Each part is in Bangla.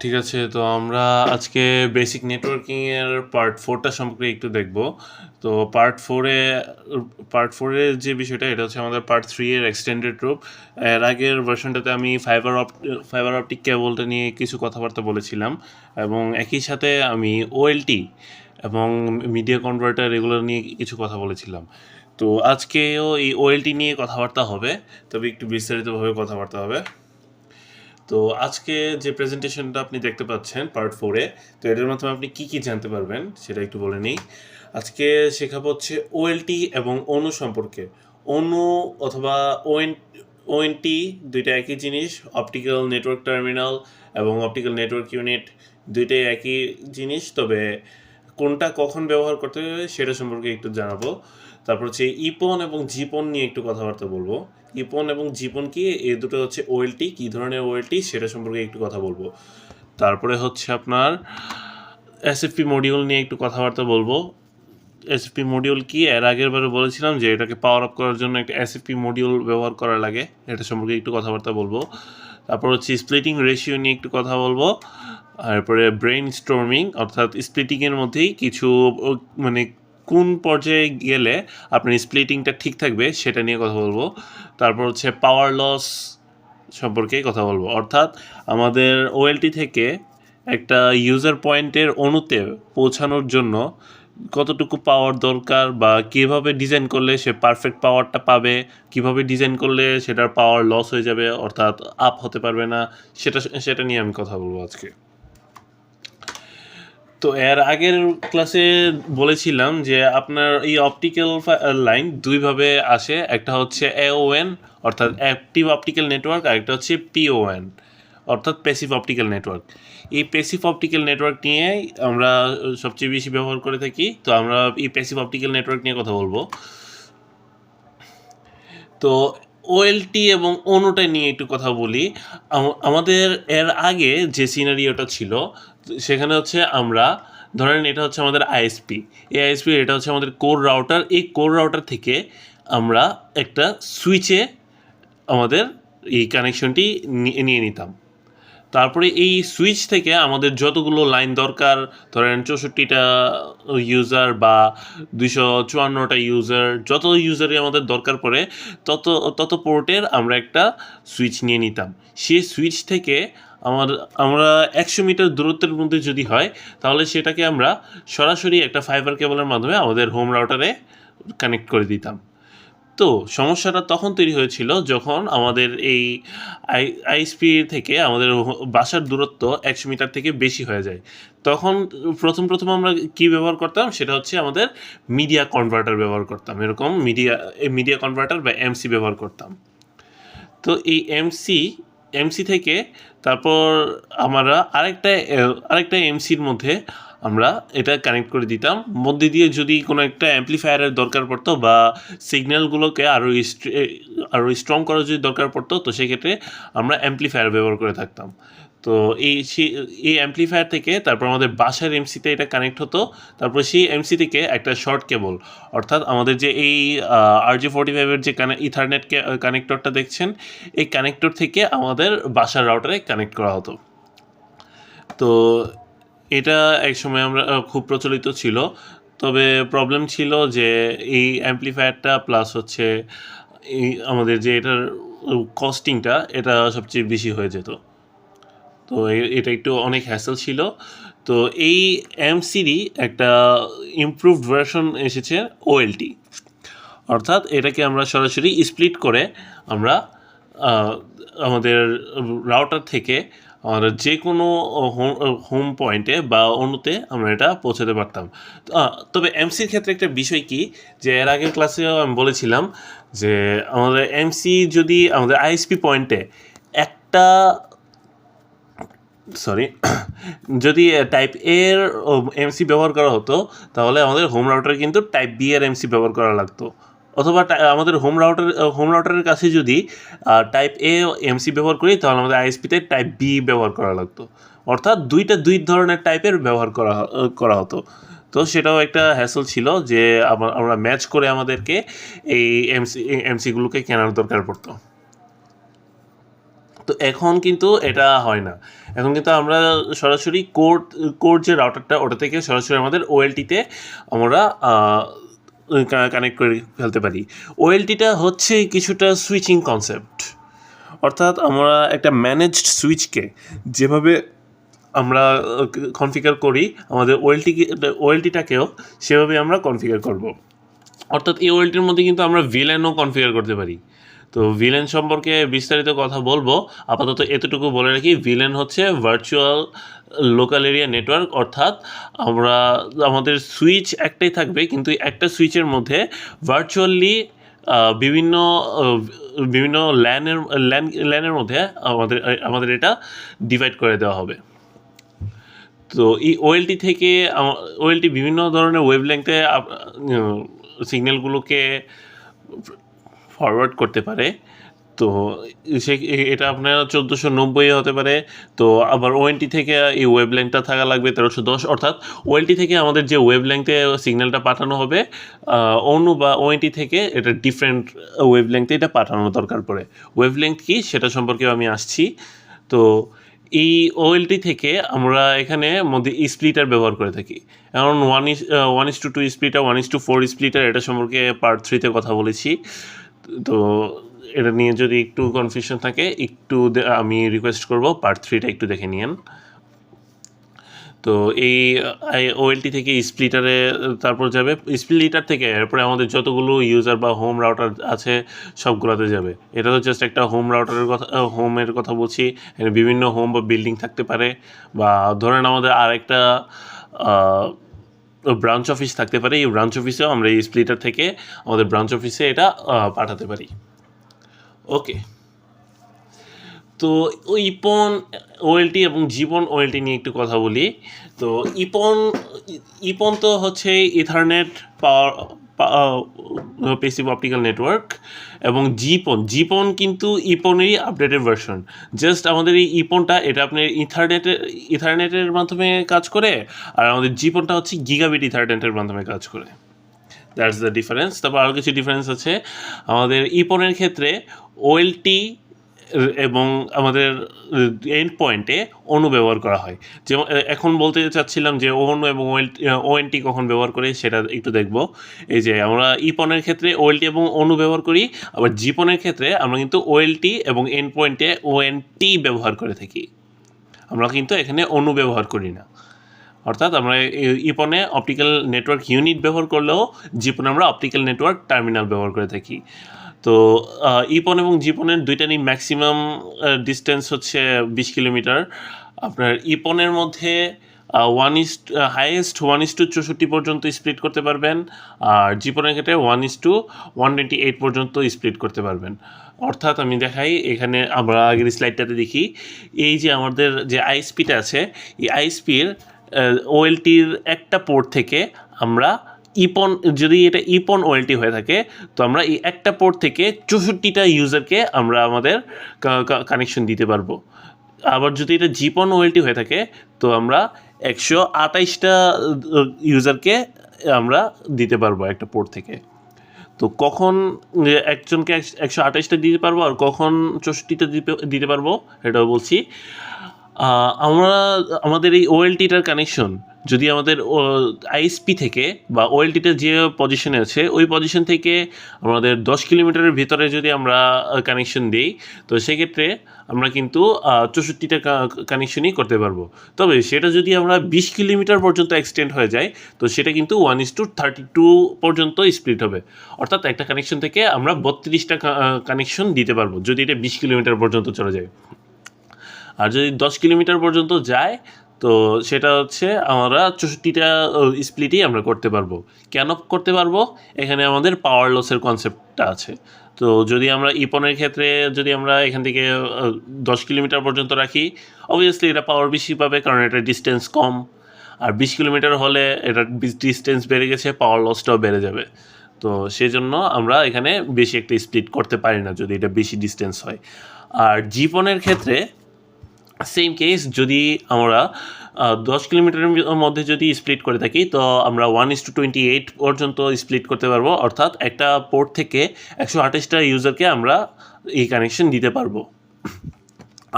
ঠিক আছে, তো আমরা আজকে বেসিক নেটওয়ার্কিং এর পার্ট 4টা সম্পর্কে একটু দেখব। তো পার্ট 4 এর যে বিষয়টা, এটা হচ্ছে আমাদের পার্ট 3 এর এক্সটেন্ডেড রূপ। এর আগের ভার্সনটাতে আমি ফাইবার অপটিক কেবলটা নিয়ে কিছু কথাবার্তা বলেছিলাম, এবং একই সাথে আমি ওএলটি এবং মিডিয়া কনভার্টার এগুলো নিয়ে কিছু কথা বলেছিলাম। তো আজকেও এই ওএলটি নিয়ে কথাবার্তা হবে, তবে একটু বিস্তারিতভাবে কথাবার্তা হবে। তো আজকে যে প্রেজেন্টেশনটা আপনি দেখতে পাচ্ছেন পার্ট 4-এ, তো এটার মাধ্যমে আপনি কি কি জানতে পারবেন সেটা একটু বলে নিই। আজকে শেখাবো হচ্ছে ওএলটি এবং অণু সম্পর্কে। অণু অথবা ওএনটি দুইটা একই জিনিস। অপটিক্যাল নেটওয়ার্ক টার্মিনাল এবং অপটিক্যাল নেটওয়ার্ক ইউনিট দুইটাই একই জিনিস, তবে কোনটা কখন ব্যবহার করতে হবে সেটা সম্পর্কে একটু জানাবো। তারপর হচ্ছে ইপন এবং জিপন নিয়ে একটু কথাবার্তা বলবো। ইপন এবং জিপন কি, এই দুটো হচ্ছে ওএলটি, কী ধরনের ওএলটি সেটা সম্পর্কে একটু কথা বলবো। তারপরে হচ্ছে আপনার এসএফপি মডিউল নিয়ে একটু কথাবার্তা বলবো। এসএফপি মডিউল কি, এর আগের বারে বলেছিলাম যে এটাকে পাওয়ার আপ করার জন্য একটা এসএফপি মডিউল ব্যবহার করা লাগে, এটা সম্পর্কে একটু কথাবার্তা বলবো। তারপর হচ্ছে স্প্লিটিং রেশিও নিয়ে একটু কথা বলবো। তারপরে ব্রেইন স্টর্মিং, অর্থাৎ স্প্লিটিংয়ের মধ্যেই কিছু মানে কোন পর্যায়ে গেলে আপনার স্প্লিটিংটা ঠিক থাকবে সেটা নিয়ে কথা বলবো। তারপর হচ্ছে পাওয়ার লস সম্পর্কে কথা বলবো, অর্থাৎ আমাদের ওএলটি থেকে একটা ইউজার পয়েন্টের অণুতে পৌঁছানোর জন্য কতটুকু পাওয়ার দরকার, বা কীভাবে ডিজাইন করলে সে পারফেক্ট পাওয়ারটা পাবে, কীভাবে ডিজাইন করলে সেটার পাওয়ার লস হয়ে যাবে, অর্থাৎ আপ হতে পারবে না, সেটা সেটা নিয়ে আমি কথা বলবো আজকে। তো এর আগের ক্লাসে বলেছিলাম যে আপনার এই অপটিক্যাল লাইন দুইভাবে আসে, একটা হচ্ছে এওএন অর্থাৎ অ্যাক্টিভ অপটিক্যাল নেটওয়ার্ক, আর একটা হচ্ছে পিওএন অর্থাৎ প্যাসিভ অপটিক্যাল নেটওয়ার্ক। এই প্যাসিভ অপটিক্যাল নেটওয়ার্ক নিয়ে আমরা সবচেয়ে বেশি ব্যবহার করে থাকি, তো আমরা এই প্যাসিভ অপটিক্যাল নেটওয়ার্ক নিয়ে কথা বলবো। তো ওএলটি এবং অণুটা নিয়ে একটু কথা বলি। আমাদের এর আগে যে সিনারিওটা ছিল, সেখানে হচ্ছে আমরা ধরেন এটা হচ্ছে আমাদের আইএসপি, এই আইএসপি এটা হচ্ছে আমাদের কোর রাউটার। এই কোর রাউটার থেকে আমরা একটা সুইচে আমাদের এই কানেকশনটি নিয়ে নিতাম। তারপরে এই সুইচ থেকে আমাদের যতগুলো লাইন দরকার, ধরেন 64টা ইউজার বা 254টা ইউজার, যত ইউজারই আমাদের দরকার পড়ে তত তত পোর্টের আমরা একটা সুইচ নিয়ে নিতাম। সেই সুইচ থেকে আমরা 100 মিটার দূরত্বের মধ্যে যদি হয়, তাহলে সেটাকে আমরা সরাসরি একটা ফাইবার কেবলের মাধ্যমে আমাদের হোম রাউটারে কানেক্ট করে দিতাম। তো সমস্যাটা তখন তৈরি হয়েছিল যখন আমাদের এই আইএসপি থেকে আমাদের বাসার দূরত্ব 100 মিটার থেকে বেশি হয়ে যায়। তখন প্রথম আমরা কি ব্যবহার করতাম, সেটা হচ্ছে আমাদের মিডিয়া কনভার্টার ব্যবহার করতাম। এরকম মিডিয়া কনভার্টার বা এমসি ব্যবহার করতাম। তো এই এমসি থেকে তারপর আমরা আরেকটা এমসির মধ্যে আমরা এটা কানেক্ট করে দিতাম। মধ্যে দিয়ে যদি কোনো একটা অ্যাম্পলিফায়ারের দরকার পড়তো বা সিগন্যালগুলোকে আরও স্ট্রং করার যদি দরকার পড়তো, তো সেক্ষেত্রে আমরা অ্যাম্পলিফায়ার ব্যবহার করে থাকতাম। তো এই অ্যাম্পলিফায়ার থেকে তারপর আমাদের বাসার এমসিতে এটা কানেক্ট হতো। তারপর সেই এমসি থেকে একটা শর্ট কেবল, অর্থাৎ আমাদের যে এই RJ45-এর যে ইথারনেট কানেক্টরটা দেখছেন, এই কানেক্টর থেকে আমাদের বাসার রাউটারে কানেক্ট করা হতো। তো এটা একসময় আমরা খুব প্রচলিত ছিল, তবে প্রবলেম ছিল যে এই অ্যাম্পলিফায়ারটা প্লাস হচ্ছে এই আমাদের যে এটার কস্টিংটা, এটা সবচেয়ে বেশি হয়ে যেত। তো এটা একটু অনেক হ্যাসেল ছিল। তো এই এমসিডি একটা ইমপ্রুভড ভার্সন এসেছে ওএলটি, অর্থাৎ এটাকে আমরা সরাসরি স্প্লিট করে আমরা আমাদের রাউটার থেকে আমাদের যে কোনো হোম পয়েন্টে বা অণুতে আমরা এটা পৌঁছাতে পারতাম। তবে এমসির ক্ষেত্রে একটা বিষয় কি, যে এর আগের ক্লাসেও আমি বলেছিলাম যে আমাদের এমসি যদি আমাদের আইএসপি পয়েন্টে একটা যদি টাইপ এর এমসি ব্যবহার করা হতো, তাহলে আমাদের হোম রাউটারে কিন্তু টাইপ বি এর এমসি ব্যবহার করা লাগতো। অথবা আমাদের হোম রাউটারের কাছে যদি টাইপ এ এমসি ব্যবহার করি, তাহলে আমাদের আইএসপিতে টাইপ বি ব্যবহার করা লাগতো। অর্থাৎ দুই ধরনের টাইপের ব্যবহার করা হতো। তো সেটাও একটা হ্যাসল ছিল যে আমরা ম্যাচ করে আমাদেরকে এই এমসিগুলোকে কেনার দরকার পড়তো। তো এখন কিন্তু এটা হয় না। এখন কিন্তু আমরা সরাসরি কোর যে রাউটারটা ওটা থেকে সরাসরি আমাদের ওএলটিতে আমরা কানেক্ট করে ফেলতে পারি। ওএলটিটা হচ্ছে কিছুটা সুইচিং কনসেপ্ট, অর্থাৎ আমরা একটা ম্যানেজড সুইচকে যেভাবে আমরা কনফিগার করি আমাদের ওএলটিটাকেও সেভাবে আমরা কনফিগার করব। অর্থাৎ এই ওএলটির মধ্যে কিন্তু আমরা ভিল্যানও কনফিগার করতে পারি। তো ভিলেন সম্পর্কে বিস্তারিত কথা বলবো, আপাতত এতটুকু বলে রাখি, ভিলেন হচ্ছে ভার্চুয়াল লোকাল এরিয়া নেটওয়ার্ক, অর্থাৎ আমরা আমাদের সুইচ একটাই থাকবে কিন্তু একটা সুইচের মধ্যে ভার্চুয়ালি বিভিন্ন বিভিন্ন ল্যানের মধ্যে আমাদের এটা ডিভাইড করে দেওয়া হবে। তো এই ওএলটি থেকে ওএলটি বিভিন্ন ধরনের ওয়েভলেংথে সিগন্যালগুলোকে ফরওয়ার্ড করতে পারে। তো এটা আপনার 1490 হতে পারে। তো আবার ওএনটি থেকে এই ওয়েভলেংথটা থাকা লাগবে 1310, অর্থাৎ ওএলটি থেকে আমাদের যে ওয়েভলেংথে সিগন্যালটা পাঠানো হবে অনু বা ওএনটি থেকে এটা ডিফারেন্ট ওয়েভলেংথে এটা পাঠানো দরকার পড়ে। ওয়েভলেংথ কি সেটা সম্পর্কেও আমি আসছি। তো এই ওএলটি থেকে আমরা এখানে মধ্যে স্প্লিটার ব্যবহার করে থাকি। এখন 1:2 স্প্লিটার, 1:4 স্প্লিটার, এটা সম্পর্কে পার্ট 3-তে কথা বলেছি। তো এটা নিয়ে যদি একটু কনফিউশন থাকে একটু আমি রিকোয়েস্ট করব পার্ট 3টা একটু দেখে নিন। তো এই ওএলটি থেকে স্প্লিটারে তারপর যাবে, স্প্লিটার থেকে এরপরে আমাদের যতগুলো ইউজার বা হোম রাউটার আছে সবগুলোতে যাবে। এটা তো জাস্ট একটা হোম রাউটারের কথা, হোমের কথা বলছি। বিভিন্ন হোম বা বিল্ডিং থাকতে পারে, বা ধরেন আমাদের আরেকটা ব্রাঞ্চ অফিস থাকতে পারে। এই ব্রাঞ্চ অফিসেও আমরা এই স্প্লিটার থেকে আমাদের ব্রাঞ্চ অফিসে এটা পাঠাতে পারি। ওকে, তো ইপন ওএলটি এবং জীবন ওএলটি নিয়ে একটু কথা বলি। তো ইপন তো হচ্ছে ইথারনেট পাওয়ার প্যাসিভ অপটিক্যাল নেটওয়ার্ক, এবং জীপন কিন্তু ইপনেরই আপডেটেড ভার্সন। জাস্ট আমাদের এই ইপনটা এটা আপনার ইথারনেটের মাধ্যমে কাজ করে, আর আমাদের জীবনটা হচ্ছে গিগাবিট ইথারনেটের মাধ্যমে কাজ করে। That's the difference. তারপর আরও কিছু ডিফারেন্স আছে। আমাদের ইপনের ক্ষেত্রে ওএলটি এবং আমাদের এন্ড পয়েন্টে অনু ব্যবহার করা হয়। যেমন এখন বলতে চাচ্ছিলাম যে অনু এবং ওএনটি কখন ব্যবহার করে সেটা একটু দেখব। এই যে আমরা ইপনের ক্ষেত্রে ওএলটি এবং অনু ব্যবহার করি, আবার জিপনের ক্ষেত্রে আমরা কিন্তু ওএলটি এবং এন্ড পয়েন্টে ওএনটি ব্যবহার করে থাকি। আমরা কিন্তু এখানে অনু ব্যবহার করি না। অর্থাৎ আমরা ইপনে অপটিক্যাল নেটওয়ার্ক ইউনিট ব্যবহার করলেও জিপনে আমরা অপটিক্যাল নেটওয়ার্ক টার্মিনাল ব্যবহার করে থাকি। তো ইপন এবং জিপনের দুইটারই ম্যাক্সিমাম ডিস্টেন্স হচ্ছে 20 কিলোমিটার। আপনার ইপনের মধ্যে হাইয়েস্ট 1:64 পর্যন্ত স্প্লিট করতে পারবেন, আর জিপনের ক্ষেত্রে 1:128 পর্যন্ত স্প্লিট করতে পারবেন। অর্থাৎ আমি দেখাই, এখানে আমরা আগের স্লাইডটাতে দেখি, এই যে আমাদের যে আইএসপিটা আছে, এই আইএসপির ওএলটির একটা পোর্ট থেকে আমরা ইপন, যদি এটা ইপন ওএলটি হয়ে থাকে তো আমরা এই একটা পোর্ট থেকে 64টা ইউজারকে আমরা আমাদের কানেকশন দিতে পারবো। আবার যদি এটা জিপন ওএলটি হয়ে থাকে তো আমরা 128টা ইউজারকে আমরা দিতে পারবো একটা পোর্ট থেকে। তো কখন একজনকে 128টা দিতে পারবো আর কখন 64টা দিতে পারবো এটাও বলছি। আমরা আমাদের এই ওএলটিটার কানেকশন যদি আমাদের আইএসপি থেকে বা ওএলটিটা যে পজিশনে আছে ওই পজিশন থেকে আমাদের 10 কিলোমিটারের ভিতরে যদি আমরা কানেকশন দিই, তো সেক্ষেত্রে আমরা কিন্তু 64টা কানেকশনই করতে পারবো। তবে সেটা যদি আমরা 20 কিলোমিটার পর্যন্ত এক্সটেন্ড হয়ে যায় তো সেটা কিন্তু 1:32 পর্যন্ত স্প্লিট হবে। অর্থাৎ একটা কানেকশন থেকে আমরা 32টা কানেকশন দিতে পারবো যদি এটা 20 কিলোমিটার পর্যন্ত চলে যায়। আর যদি 10 কিলোমিটার পর্যন্ত যায় তো সেটা হচ্ছে আমরা 64টা স্প্লিটই আমরা করতে পারবো। কেন করতে পারবো? এখানে আমাদের পাওয়ার লসের কনসেপ্টটা আছে। তো যদি আমরা ইপনের ক্ষেত্রে যদি আমরা এখান থেকে 10 কিলোমিটার পর্যন্ত রাখি, অবভিয়াসলি এটা পাওয়ার বেশি পাবে কারণ এটা ডিস্টেন্স কম। আর 20 কিলোমিটার হলে এটা ডিস্টেন্স বেড়ে গেছে, পাওয়ার লসটাও বেড়ে যাবে। তো সেই জন্য আমরা এখানে বেশি একটা স্প্লিট করতে পারি না যদি এটা বেশি ডিস্টেন্স হয়। আর জিপনের ক্ষেত্রে সেম কেস, যদি আমরা 10 কিলোমিটারের মধ্যে যদি স্প্লিট করে থাকি তো আমরা 1:28 পর্যন্ত স্প্লিট করতে পারবো। অর্থাৎ একটা পোর্ট থেকে 128টা ইউজারকে আমরা এই কানেকশন দিতে পারবো।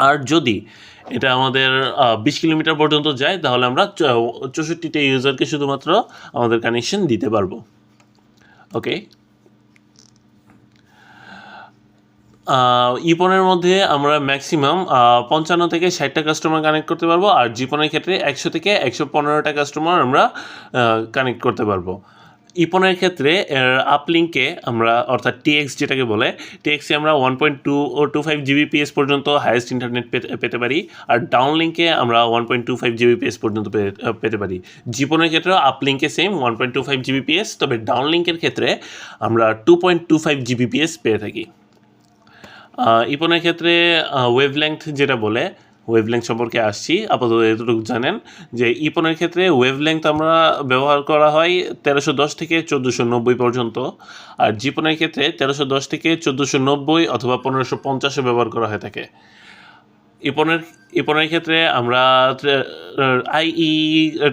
আর যদি এটা আমাদের 20 কিলোমিটার পর্যন্ত যায় তাহলে আমরা 64টা ইউজারকে শুধুমাত্র আমাদের কানেকশন দিতে পারবো। ওকে, ইপনের মধ্যে আমরা ম্যাক্সিমাম 55 থেকে 60টা কাস্টমার কানেক্ট করতে পারবো, আর জিপনের ক্ষেত্রে 100 থেকে 115টা কাস্টমার আমরা কানেক্ট করতে পারবো। ইপনের ক্ষেত্রে আপলিঙ্কে আমরা অর্থাৎ টিএক্স যেটাকে বলে, টিএক্সে আমরা 1.225 জিবিপিএস পর্যন্ত হাইয়েস্ট ইন্টারনেট পেতে পারি, আর ডাউনলিঙ্কে আমরা 1.25 জিবিপিএস পর্যন্ত পেতে পারি। জিপনের ক্ষেত্রেও আপলিঙ্কে সেম 1.25 জিবিপিএস, তবে ডাউনলিঙ্কের ক্ষেত্রে আমরা 2.25 জিবিপিএস পেয়ে থাকি। ইপনের ক্ষেত্রে ওয়েভলেংথ যেটা বলে, ওয়েভলেংথ সম্পর্কে আসছি। আপাতত এতটুকু জানেন যে ইপনের ক্ষেত্রে ওয়েভলেংথ আমরা ব্যবহার করা হয় 1310 থেকে 1490 পর্যন্ত, আর জিপনের ক্ষেত্রে 1310 থেকে 1490 অথবা 1550 ব্যবহার করা হয়ে থাকে। ইপনের ক্ষেত্রে আমরা আইই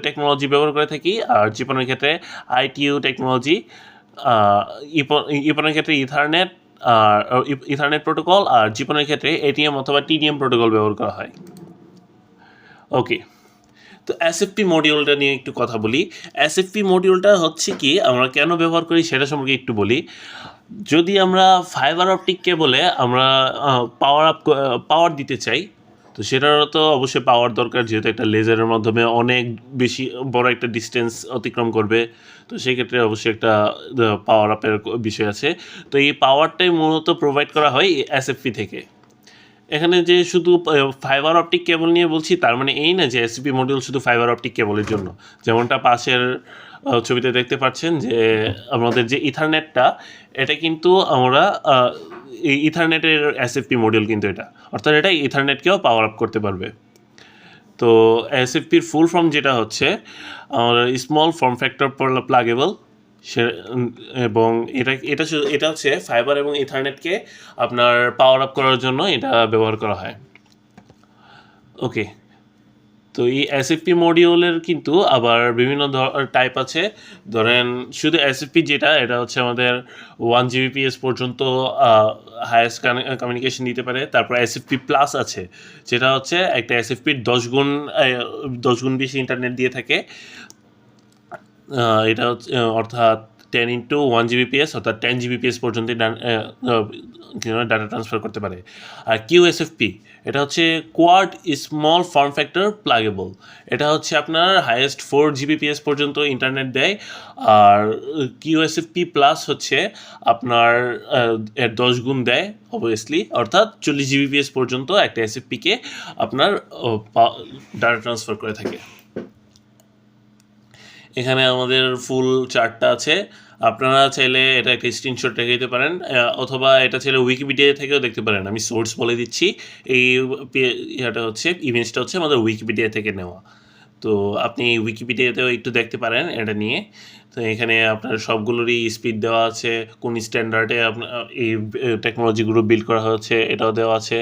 টেকনোলজি ব্যবহার করে থাকি, আর জিপনের ক্ষেত্রে আইটিইউ টেকনোলজি। ইপনের ক্ষেত্রে ইথারনেট প্রোটোকল, আর জিপনের ক্ষেত্রে এটিএম অথবা টিডিএম প্রোটোকল ব্যবহার করা হয়। ওকে, তো এসএফপি মডিউলটা নিয়ে একটু কথা বলি। এসএফপি মডিউলটা হচ্ছে কি, আমরা কেন ব্যবহার করি সেটা সম্পর্কে একটু বলি। যদি আমরা ফাইবার অপটিক কেবলে আমরা পাওয়ার দিতে চাই, তো সেটারও তো অবশ্যই পাওয়ার দরকার, যেহেতু একটা লেজারের মাধ্যমে অনেক বেশি বড় একটা ডিস্টেন্স অতিক্রম করবে, তো সেই ক্ষেত্রে অবশ্যই একটা পাওয়ার আপের বিষয় আছে। তো এই পাওয়ারটাই মূলত প্রোভাইড করা হয় এসএফপি থেকে। এখানে যে শুধু ফাইবার অপটিক কেবল নিয়ে বলছি তার মানে এই না যে এসএফপি মডিউল শুধু ফাইবার অপটিক কেবলের জন্য। যেমনটা পাশের ছবিতে দেখতে পাচ্ছেন যে আমাদের যে ইথারনেটটা, এটা কিন্তু আমরা এই ইথারনেটের এসএফপি মডিউল কিন্তু এটা, অর্থাৎ এটা ইথারনেটকেও পাওয়ার আপ করতে পারবে। তো এসএফপির ফুল ফর্ম যেটা হচ্ছে আমাদের স্মল ফর্ম ফ্যাক্টর প্লাগেবল, এবং এটা হচ্ছে ফাইবার এবং ইথারনেটকে আপনার পাওয়ার আপ করার জন্য এটা ব্যবহার করা হয়। ওকে, তো এই এসএফপি মডিউলের কিন্তু আবার বিভিন্ন টাইপ আছে। ধরেন শুধু এসএফপি যেটা, এটা হচ্ছে আমাদের 1 জিবিপিএস পর্যন্ত হায়েস্ট কমিউনিকেশন দিতে পারে। তারপর এসএফপি প্লাস আছে, যেটা হচ্ছে একটা এসএফপির 10 গুণ বেশি ইন্টারনেট দিয়ে থাকে। এটা হচ্ছে অর্থাৎ 10 × 1 জিবিপিএস অর্থাৎ 10 জিবিপিএস পর্যন্ত ডাটা ট্রান্সফার করতে পারে। আর কিউএসএফপি, এটা হচ্ছে quad small form factor pluggable, এটা হচ্ছে আপনার হাইয়েস্ট 4 জিবিপিএস পর্যন্ত ইন্টারনেট দেয়। আর কিউএসএফপি প্লাস হচ্ছে আপনার 10 গুণ দেয় অবভিয়াসলি, অর্থাৎ 40 জিবিপিএস পর্যন্ত একটা এসএফপিকে আপনার ডাটা ট্রান্সফার করে থাকে। এখানে আমাদের ফুল চার্টটা আছে, আপনারা চাইলে এটা একটা স্ক্রিনশট রেখে দিতে পারেন, অথবা এটা চাইলে উইকিপিডিয়া থেকেও দেখতে পারেন। আমি সোর্স বলে দিচ্ছি, এই ইয়েটা হচ্ছে ইমেজটা হচ্ছে আমাদের উইকিপিডিয়া থেকে নেওয়া। তো আপনি উইকিপিডিয়াতেও একটু দেখতে পারেন এটা নিয়ে। তো এখানে আপনার সবগুলোরই স্পিড দেওয়া আছে, কোন স্ট্যান্ডার্ডে আপনার এই টেকনোলজিগুলো বিল্ড করা হচ্ছে এটাও দেওয়া আছে।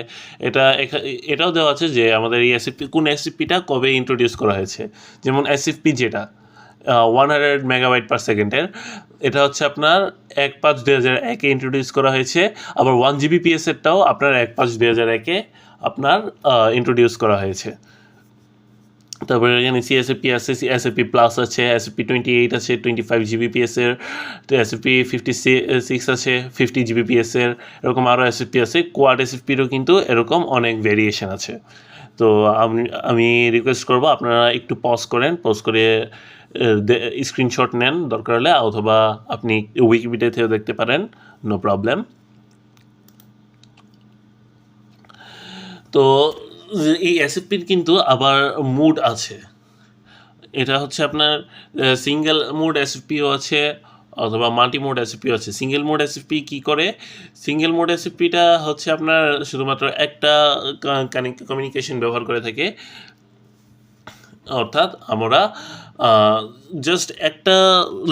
এটাও দেওয়া আছে যে আমাদের এই কোন এসএফপিটা কবে ইন্ট্রোডিউস করা হয়েছে। যেমন এসএফপি যেটা 100 মেগাবাইট পার সেকেন্ডের, এটা হচ্ছে আপনার 1/5/2001 ইন্ট্রোডিউস করা হয়েছে। আবার 1 জিবিপিএসেরটাও আপনার 1/5/2001 আপনার ইন্ট্রোডিউস করা হয়েছে। তারপরে এখানে সিএসএপি আছে, এসএপি প্লাস আছে, এসএপি 28 আছে 25 জিবিপিএসের, তো এসএপি 56 আছে 50 জিবিপিএসের, এরকম আরও এসএপি আছে। কোয়াড এসএপিরও কিন্তু এরকম অনেক ভেরিয়েশন আছে। তো আমি রিকোয়েস্ট করবো আপনারা একটু পজ করে স্ক্রিনশট নেন দরকার হলে, অথবা আপনি উইকিপিডিয়া থেকেও দেখতে পারেন, নো প্রবলেম। তো এই এসএফপির কিন্তু আবার মুড আছে, এটা হচ্ছে আপনার সিঙ্গেল মোড এসএফপিও আছে অথবা মাল্টি মোড এসএফপিও আছে। সিঙ্গেল মোড এসএফপি কী করে? সিঙ্গেল মোড এসএফপিটা হচ্ছে আপনার শুধুমাত্র একটা কমিউনিকেশন ব্যবহার করে থাকে, অর্থাৎ আমরা জাস্ট একটা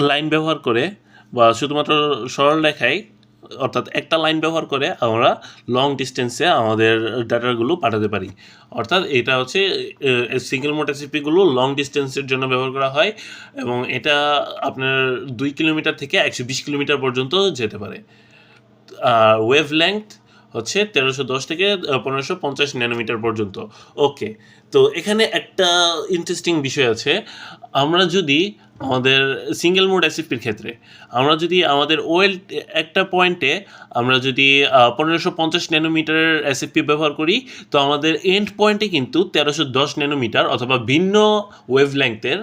লাইন ব্যবহার করে বা শুধুমাত্র সরল রেখায়, অর্থাৎ একটা লাইন ব্যবহার করে আমরা লং ডিস্টেন্সে আমাদের ডাটাগুলো পাঠাতে পারি। অর্থাৎ এটা হচ্ছে সিঙ্গেল মোড এসএফপিগুলো লং ডিস্টেন্সের জন্য ব্যবহার করা হয়, এবং এটা আপনার 2 কিলোমিটার থেকে 120 কিলোমিটার পর্যন্ত যেতে পারে। আর ওয়েভ লেংথ হচ্ছে 1310 থেকে 1550 ন্যানোমিটার পর্যন্ত। ওকে, তো এখানে একটা ইন্টারেস্টিং বিষয় আছে। আমরা যদি আমাদের সিঙ্গেল মোড এসএফপির ক্ষেত্রে আমরা যদি আমাদের ওয়েল একটা পয়েন্টে আমরা যদি 1550 ন্যানোমিটারের এসএফপি ব্যবহার করি, তো আমাদের এন্ড পয়েন্টে কিন্তু 1310 ন্যানোমিটার অথবা ভিন্ন ওয়েভ লেংথের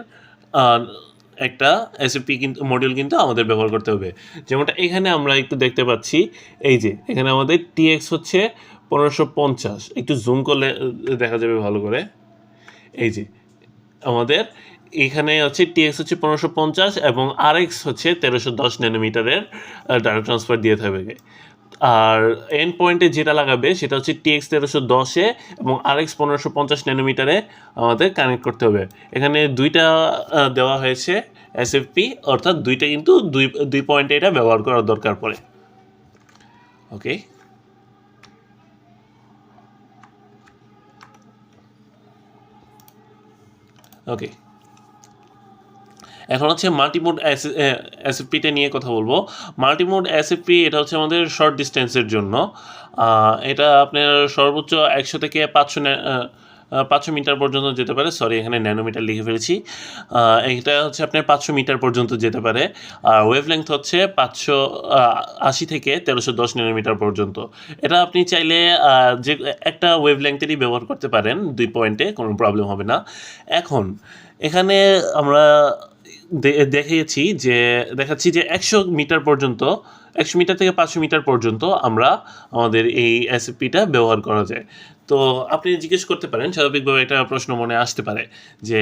একটা এসএফপি কিন্তু মডিউল কিন্তু আমাদের ব্যবহার করতে হবে। যেমনটা এখানে আমরা একটু দেখতে পাচ্ছি, এই যে এখানে আমাদের টিএক্স হচ্ছে 1550, একটু জুম করলে দেখা যাবে ভালো করে। এই যে আমাদের এখানে হচ্ছে টিএক্স হচ্ছে 1550 এবং আরএক্স হচ্ছে 1310 ন্যানোমিটারের ডাটা ট্রান্সফার দিয়ে থাকবে। আর এন্ড পয়েন্টে যেটা লাগাবে সেটা হচ্ছে টিএক্স 1310-এ এবং আরএক্স 1550 ন্যানোমিটারে আমাদের কানেক্ট করতে হবে। এখানে দুইটা দেওয়া হয়েছে এসএফপি, অর্থাৎ দুইটা কিন্তু দুই পয়েন্টে এটা ব্যবহার করার দরকার পড়ে। ওকে, ওকে, এখন হচ্ছে মাল্টিমোড এসএফপিটা নিয়ে কথা বলবো। মাল্টিমোড এসএফপি এটা হচ্ছে আমাদের শর্ট ডিস্টেন্সের জন্য। এটা আপনার সর্বোচ্চ 100 থেকে 500 মিটার পর্যন্ত যেতে পারে। সরি, এখানে ন্যানোমিটার লিখে ফেলেছি। এটা হচ্ছে আপনার 500 মিটার পর্যন্ত যেতে পারে। আর ওয়েভ লেংথ হচ্ছে 580 থেকে 1310 ন্যানোমিটার পর্যন্ত। এটা আপনি চাইলে যে একটা ওয়েভ লেংথেরই ব্যবহার করতে পারেন, দুই পয়েন্টে কোনো প্রবলেম হবে না। এখন এখানে আমরা দেখাচ্ছি যে 100 মিটার পর্যন্ত, 100 মিটার থেকে 500 মিটার পর্যন্ত আমরা আমাদের এই এসএফপিটা ব্যবহার করা যায়। তো আপনি জিজ্ঞেস করতে পারেন, স্বাভাবিকভাবে একটা প্রশ্ন মনে আসতে পারে যে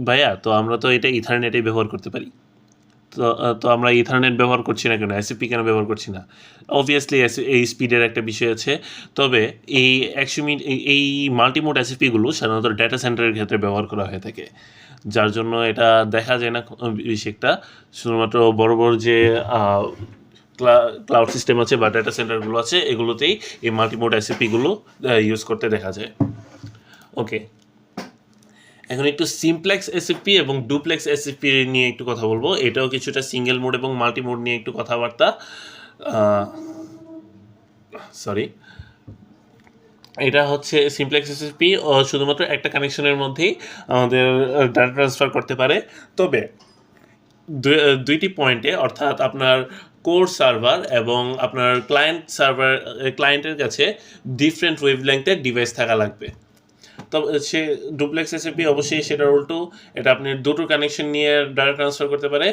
ভাইয়া, তো আমরা তো এটা ইথারনেটেই ব্যবহার করতে পারি, তো আমরা ইথারনেট ব্যবহার করছি না কেন, এসএফপি কেন ব্যবহার করছি না? অবভিয়াসলি এই স্পিডের একটা বিষয় আছে। তবে এই 100 এই মাল্টিমোড এসএফপিগুলো সাধারণত ডেটা সেন্টারের ক্ষেত্রে ব্যবহার করা হয়ে থাকে, যার জন্য এটা দেখা যায় না বেশি একটা। শুধুমাত্র বড় বড় যে ক্লাউড সিস্টেম আছে বা ডেটা সেন্টারগুলো আছে, এগুলোতেই এই মাল্টিমোড এসএফপিগুলো ইউজ করতে দেখা যায়। ওকে, এখন একটু সিমপ্লেক্স এসএফপি এবং ডুপ্লেক্স এসএফপি নিয়ে একটু কথা বলবো। এটাও কিছুটা সিঙ্গেল মোড এবং মাল্টি মোড নিয়ে একটু কথাবার্তা। সরি, এটা হচ্ছে সিমপ্লেক্স এসএফপি শুধুমাত্র একটা কানেকশনের মধ্যেই আমাদের ডাটা ট্রান্সফার করতে পারে। তবে দুইটি পয়েন্টে, অর্থাৎ আপনার কোর সার্ভার এবং আপনার ক্লায়েন্টের কাছে ডিফারেন্ট ওয়েভ লেংথের ডিভাইস থাকা লাগবে। তবে সে ডুপ্লেক্স এসএফপি অবশ্যই সেটার উল্টো, এটা আপনি দুটো কানেকশন নিয়ে ডাটা ট্রান্সফার করতে পারে।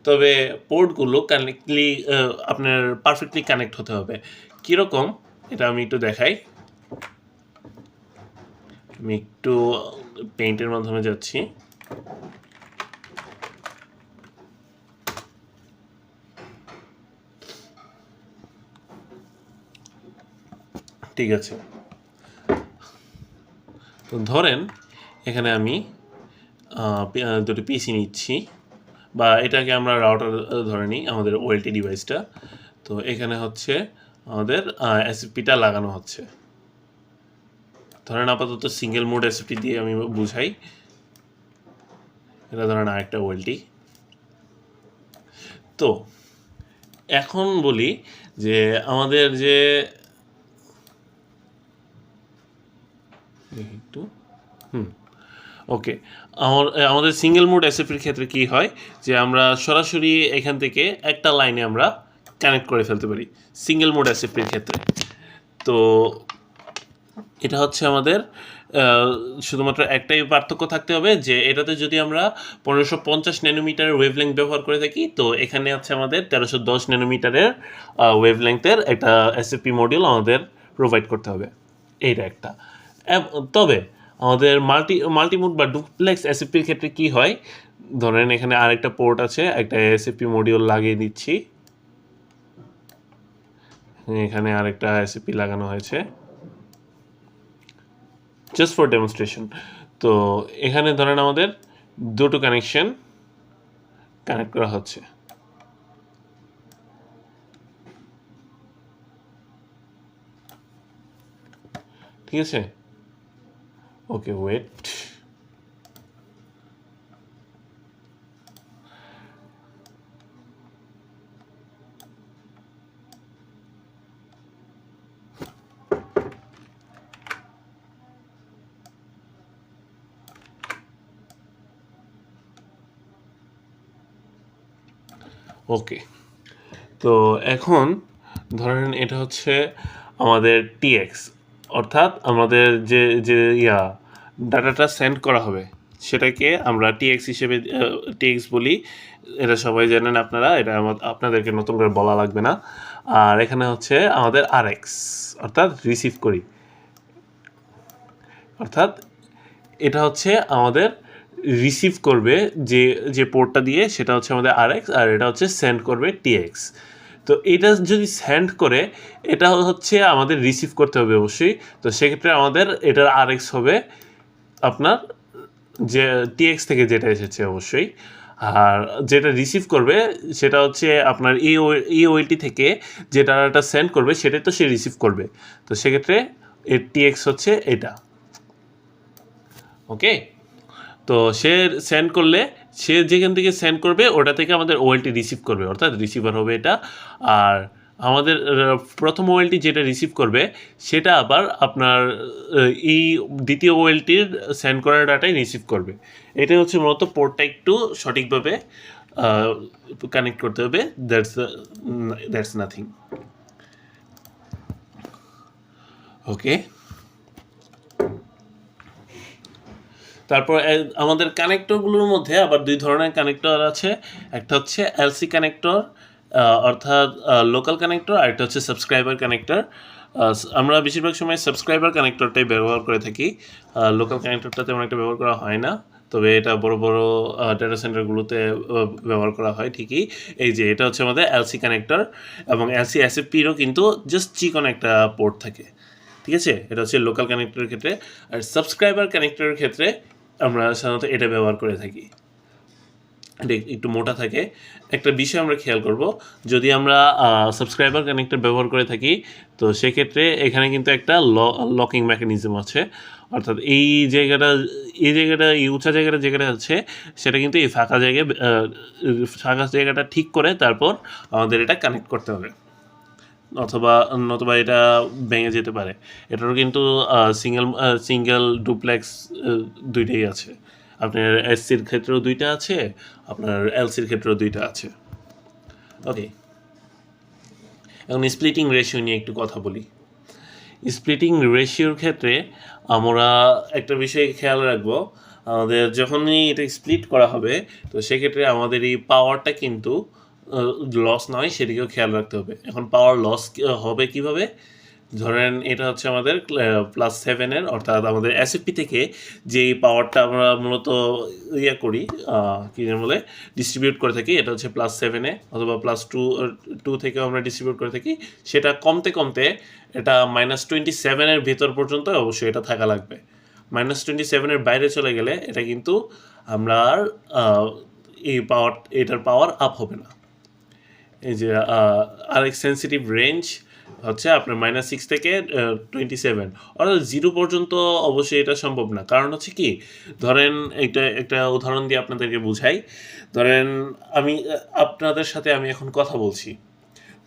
তবে পোর্টগুলো আপনার পারফেক্টলি কানেক্ট হতে হবে। কীরকম এটা আমি একটু দেখাই। আমি একটু পেইন্টের মাধ্যমে যাচ্ছি। ঠিক আছে, তো ধরেন এখানে আমি দুটো পিসি নিচ্ছি, বা এটাকে আমরা রাউটার ধরে নিই, আমাদের ওএলটি ডিভাইসটা। তো এখানে হচ্ছে আমাদের এসএফপিটা লাগানো হচ্ছে। ধরেন আপাতত সিঙ্গেল মোড এসএফপি দিয়ে আমি বুঝাই। এটা ধরেন আরেকটা ওএলটি। তো এখন বলি যে আমাদের যে একটু ওকে, আমাদের সিঙ্গেল মোড এসএফপির ক্ষেত্রে কি হয় যে আমরা সরাসরি এখান থেকে একটা লাইনে আমরা কানেক্ট করে ফেলতে পারি সিঙ্গেল মোড এসএফপির ক্ষেত্রে। তো এটা হচ্ছে আমাদের শুধুমাত্র একটাই পার্থক্য থাকতে হবে যে এটাতে যদি আমরা 1550 ন্যানোমিটারের ওয়েভলেংথ ব্যবহার করে থাকি, তো এখানে হচ্ছে আমাদের 1310 ন্যানোমিটারের ওয়েভলেংথের একটা এসএফপি মডিউল আমাদের প্রোভাইড করতে হবে। এইটা একটা। তবে আমাদের মাল্টিমোড বা ডুপ্লেক্স এসএফপির ক্ষেত্রে কি হয়, ধরেন এখানে আরেকটা পোর্ট আছে, একটা এসএফপি মডিউল লাগিয়ে দিচ্ছি। এখানে আরেকটা এসএফপি লাগানো হয়েছে জাস্ট ফর ডেমনস্ট্রেশন। তো এখানে ধরেন আমাদের দুটো কানেকশন কানেক্ট করা হচ্ছে। ঠিক আছে, ওকে, ওয়েট। ওকে, তো এখন ধরেন এটা হচ্ছে আমাদের টিএক্স, অর্থাৎ আমাদের যে যে ডাটাটা সেন্ড করা হবে সেটাকে আমরা টিএক্স হিসেবে টিএক্স বলি। এটা সবাই জানেন আপনারা, এটা আপনাদেরকে নতুন করে বলা লাগবে না। আর এখানে হচ্ছে আমাদের আরএক্স, অর্থাৎ রিসিভ করি, অর্থাৎ এটা হচ্ছে আমাদের রিসিভ করবে যে যে পোর্টটা দিয়ে, সেটা হচ্ছে আমাদের আরএক্স, আর এটা হচ্ছে সেন্ড করবে টিএক্স। তো এটা যদি সেন্ড করে, এটা হচ্ছে আমাদের রিসিভ করতে হবে অবশ্যই। তো সেক্ষেত্রে আমাদের এটার আরএক্স হবে আপনার যে টিএক্স থেকে যেটা এসেছে অবশ্যই, আর যেটা রিসিভ করবে সেটা হচ্ছে আপনার এই ওয়েলটি থেকে যে ডাটাটা সেন্ড করবে সেটাই তো সে রিসিভ করবে। তো সেক্ষেত্রে এর টিএক্স হচ্ছে এটা। ওকে, তো সে সেন্ড করলে সে যেখান থেকে সেন্ড করবে ওটা থেকে আমাদের ওয়েলটি রিসিভ করবে, অর্থাৎ রিসিভার হবে এটা। আর আমাদের প্রথম ওয়েলটি যেটা রিসিভ করবে সেটা আবার আপনার এই দ্বিতীয় ওয়েলটির সেন্ড করা ডাটাই রিসিভ করবে। এটাই হচ্ছে মূলত পোর্টটা একটু সঠিকভাবে কানেক্ট করতে হবে। That's nothing. ওকে, তারপর আমাদের কানেক্টরগুলোর মধ্যে আবার দুই ধরনের কানেক্টর আছে। একটা হচ্ছে এলসি কানেক্টর, অর্থাৎ লোকাল কানেক্টর, আর একটা হচ্ছে সাবস্ক্রাইবার কানেক্টর। আমরা বেশিরভাগ সময় সাবস্ক্রাইবার কানেক্টরটাই ব্যবহার করে থাকি, লোকাল কানেক্টরটা তেমন একটা ব্যবহার করা হয় না, তবে এটা বড় বড় ডেটা সেন্টারগুলোতে ব্যবহার করা হয় ঠিকই। এই যে এটা হচ্ছে আমাদের এলসি কানেক্টর, এবং এলসি এসএফপিরও কিন্তু জাস্ট চিকন একটা পোর্ট থাকে, ঠিক আছে? এটা হচ্ছে লোকাল কানেক্টরের ক্ষেত্রে। আর সাবস্ক্রাইবার কানেক্টরের ক্ষেত্রে আমরা সাধারণত এটা ব্যবহার করে থাকি, এটা একটু মোটা থাকে। একটা বিষয় আমরা খেয়াল করব, যদি আমরা সাবস্ক্রাইবার কানেক্টর ব্যবহার করে থাকি, তো সেক্ষেত্রে এখানে কিন্তু একটা লকিং মেকানিজম আছে, অর্থাৎ এই জায়গাটা এই উঁচা জায়গাটা আছে সেটা কিন্তু এই ফাঁকা জায়গাটা ঠিক করে তারপর আমাদের এটা কানেক্ট করতে হবে, নতুবা এটা ভেঙে যেতে পারে। এটারও কিন্তু সিঙ্গেল ডুপ্লেক্স দুইটাই আছে। আপনার এসসির ক্ষেত্রেও দুইটা আছে, আপনার এলসির ক্ষেত্রেও দুইটা আছে। ওকে, এখন স্প্লিটিং রেশিও নিয়ে একটু কথা বলি। স্প্লিটিং রেশিওর ক্ষেত্রে আমরা একটা বিষয় খেয়াল রাখবো, আমাদের যখনই এটা স্প্লিট করা হবে তো সেক্ষেত্রে আমাদের এই পাওয়ারটা কিন্তু লস নয়, সেদিকেও খেয়াল রাখতে হবে। এখন পাওয়ার লস হবে কিভাবে? ধরেন এটা হচ্ছে আমাদের +7-এর, অর্থাৎ আমাদের এসএফপি থেকে যেই পাওয়ারটা আমরা মূলত করি, কী যেন বলে, ডিস্ট্রিবিউট করে থাকি, এটা হচ্ছে +7-এ অথবা +2 থেকেও আমরা ডিস্ট্রিবিউট করে থাকি। সেটা কমতে কমতে এটা -27-এর ভেতর পর্যন্ত অবশ্যই এটা থাকা লাগবে। -27-এর বাইরে চলে গেলে এটা কিন্তু আমরা আর এটার পাওয়ার আপ হবে না। এই যে আরেক সেন্সিটিভ রেঞ্জ হচ্ছে আপনার -6 থেকে 27, অর্থাৎ 0 পর্যন্ত অবশ্যই এটা সম্ভব না। কারণ হচ্ছে কি, ধরেন একটা উদাহরণ দিয়ে আপনাদেরকে বুঝাই। ধরেন আপনাদের সাথে আমি এখন কথা বলছি,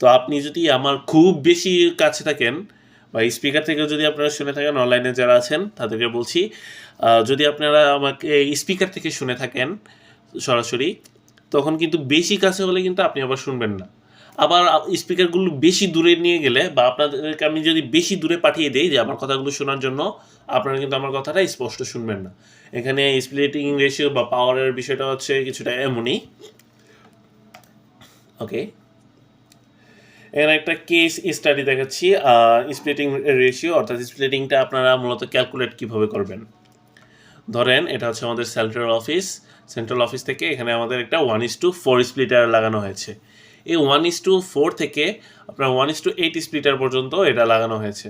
তো আপনি যদি আমার খুব বেশি কাছে থাকেন বা স্পিকার থেকে যদি আপনারা শুনে থাকেন, অনলাইনে যারা আছেন তাদেরকে বলছি, যদি আপনারা আমাকে স্পিকার থেকে শুনে থাকেন সরাসরি, তখন কিন্তু বেশি কাছে হলে কিন্তু আপনি আবার শুনবেন না। আবার স্পিকারগুলো বেশি দূরে নিয়ে গেলে বা আপনাদেরকে আমি যদি বেশি দূরে পাঠিয়ে দিই যে আমার কথাগুলো শোনার জন্য, আপনারা কিন্তু আমার কথাটা স্পষ্ট শুনবেন না। এখানে স্প্লিটিং রেশিও বা পাওয়ারের বিষয়টা হচ্ছে কিছুটা এমনই। ওকে, এখানে একটা কেস স্টাডি দেখাচ্ছি, স্প্লিটিং রেশিও, অর্থাৎ স্প্লিটিংটা আপনারা মূলত ক্যালকুলেট কীভাবে করবেন। ধরেন এটা হচ্ছে আমাদের সেন্ট্রাল অফিস থেকে এখানে আমাদের একটা 1:4 স্প্লিটার লাগানো হয়েছে। এই 1:4 থেকে আপনার 1:8 স্প্লিটার পর্যন্ত এটা লাগানো হয়েছে,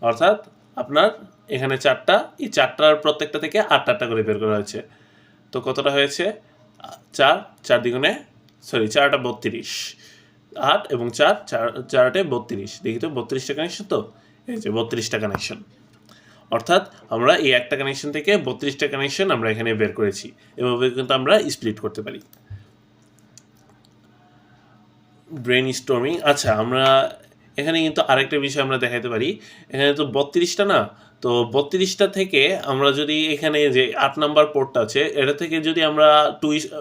অর্থাৎ আপনার এখানে 4টা, এই 4টার প্রত্যেকটা থেকে 8 করে বের করা হয়েছে। তো কতটা হয়েছে? 4 দ্বিগুণে 4টা 32, 8 এবং 4 32, দেখি তো 32টা কানেকশন, তো এই যে 32টা কানেকশন, অর্থাৎ আমরা এই একটা কানেকশন থেকে 32টা কানেকশন আমরা এখানে বের করেছি। এভাবে কিন্তু আমরা স্প্লিট করতে পারি। ব্রেন স্টর্মিং, আচ্ছা আমরা এখানে কিন্তু আরেকটা বিষয় আমরা দেখাতে পারি। এখানে তো 32টা না, তো 32টা থেকে আমরা যদি এখানে যে 8 নাম্বার পোর্টটা আছে এটা থেকে যদি আমরা